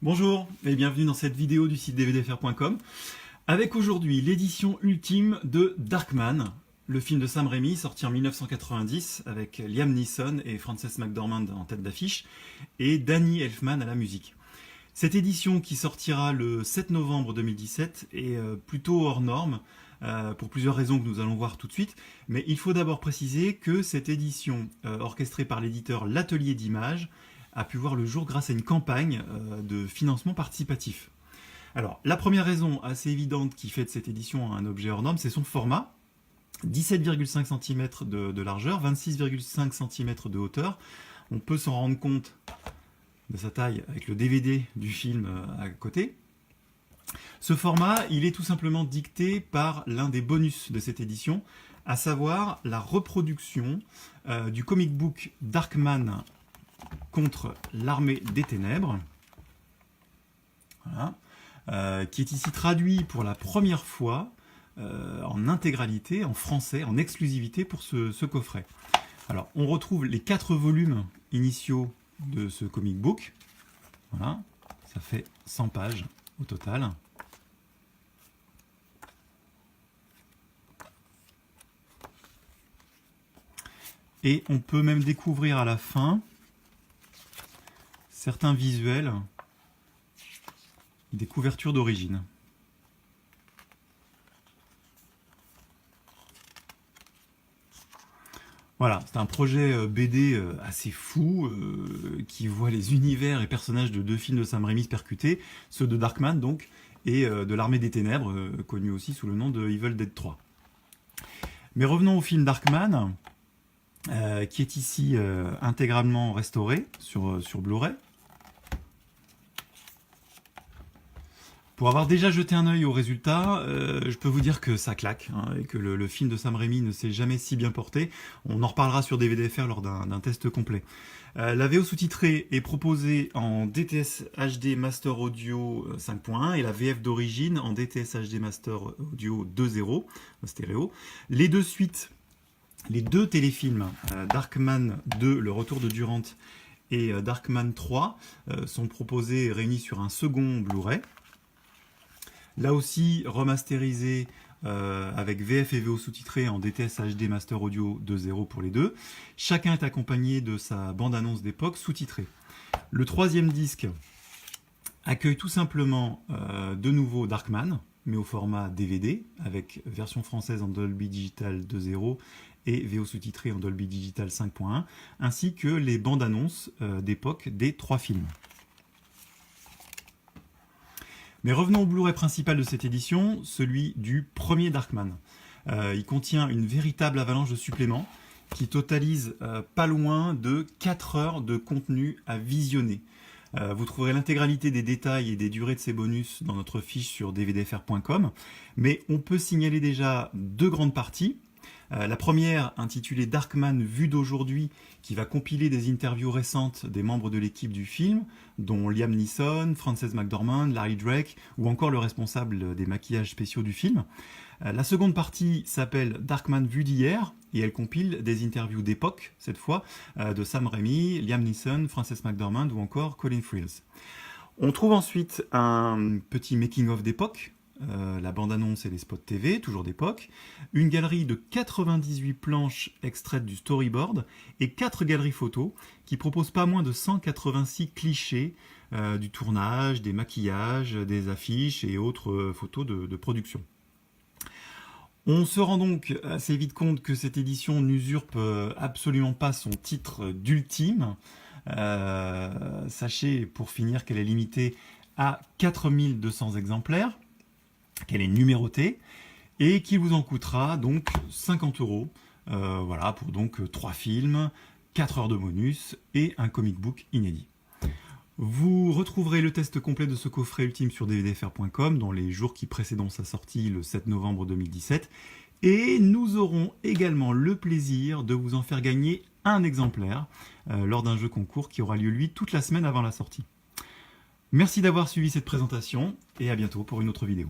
Bonjour et bienvenue dans cette vidéo du site dvdfr.com avec aujourd'hui l'édition ultime de Darkman, le film de Sam Raimi sorti en 1990 avec Liam Neeson et Frances McDormand en tête d'affiche et Danny Elfman à la musique. Cette édition qui sortira le 7 novembre 2017 est plutôt hors norme pour plusieurs raisons que nous allons voir tout de suite, mais il faut d'abord préciser que cette édition orchestrée par l'éditeur L'Atelier d'Images a pu voir le jour grâce à une campagne de financement participatif. Alors, la première raison assez évidente qui fait de cette édition un objet hors norme, c'est son format. 17,5 cm de largeur, 26,5 cm de hauteur. On peut s'en rendre compte de sa taille avec le DVD du film à côté. Ce format, il est tout simplement dicté par l'un des bonus de cette édition, à savoir la reproduction du comic book Darkman contre l'armée des ténèbres, voilà, qui est ici traduit pour la première fois en intégralité, en français, en exclusivité pour ce coffret. Alors, on retrouve les 4 volumes initiaux de ce comic book. Voilà, ça fait 100 pages au total. Et on peut même découvrir à la fin certains visuels des couvertures d'origine. Voilà, c'est un projet BD assez fou qui voit les univers et personnages de 2 films de Sam Raimi percutés, ceux de Darkman donc, et de l'Armée des Ténèbres, connu aussi sous le nom de Evil Dead 3. Mais revenons au film Darkman, qui est ici intégralement restauré sur Blu-ray. Pour avoir déjà jeté un œil au résultat, je peux vous dire que ça claque, et que le film de Sam Raimi ne s'est jamais si bien porté. On en reparlera sur DVDFR lors d'un test complet. La VO sous-titrée est proposée en DTS HD Master Audio 5.1 et la VF d'origine en DTS HD Master Audio 2.0, stéréo. Les deux téléfilms, Darkman 2, Le Retour de Durant, et Darkman 3, sont proposés et réunis sur un second Blu-ray. Là aussi, remasterisé avec VF et VO sous-titré en DTS HD Master Audio 2.0 pour les deux. Chacun est accompagné de sa bande-annonce d'époque sous-titrée. Le 3e disque accueille tout simplement de nouveau Darkman, mais au format DVD, avec version française en Dolby Digital 2.0 et VO sous-titré en Dolby Digital 5.1, ainsi que les bandes-annonces d'époque des 3 films. Mais revenons au Blu-ray principal de cette édition, celui du premier Darkman. Il contient une véritable avalanche de suppléments qui totalise pas loin de 4 heures de contenu à visionner. Vous trouverez l'intégralité des détails et des durées de ces bonus dans notre fiche sur dvdfr.com, mais on peut signaler déjà 2 grandes parties. La première, intitulée Darkman vue d'aujourd'hui, qui va compiler des interviews récentes des membres de l'équipe du film, dont Liam Neeson, Frances McDormand, Larry Drake, ou encore le responsable des maquillages spéciaux du film. La seconde partie s'appelle Darkman vue d'hier, et elle compile des interviews d'époque, cette fois, de Sam Raimi, Liam Neeson, Frances McDormand ou encore Colin Friels. On trouve ensuite un petit making-of d'époque, la bande-annonce et les spots TV, toujours d'époque, une galerie de 98 planches extraites du storyboard et 4 galeries photos qui proposent pas moins de 186 clichés du tournage, des maquillages, des affiches et autres photos de production. On se rend donc assez vite compte que cette édition n'usurpe absolument pas son titre d'ultime. Sachez pour finir qu'elle est limitée à 4200 exemplaires, qu'elle est numérotée et qu'il vous en coûtera donc 50 €, voilà, pour donc 3 films, 4 heures de bonus et un comic book inédit. Vous retrouverez le test complet de ce coffret ultime sur dvdfr.com dans les jours qui précédent sa sortie le 7 novembre 2017 et nous aurons également le plaisir de vous en faire gagner un exemplaire lors d'un jeu concours qui aura lieu lui toute la semaine avant la sortie. Merci d'avoir suivi cette présentation et à bientôt pour une autre vidéo.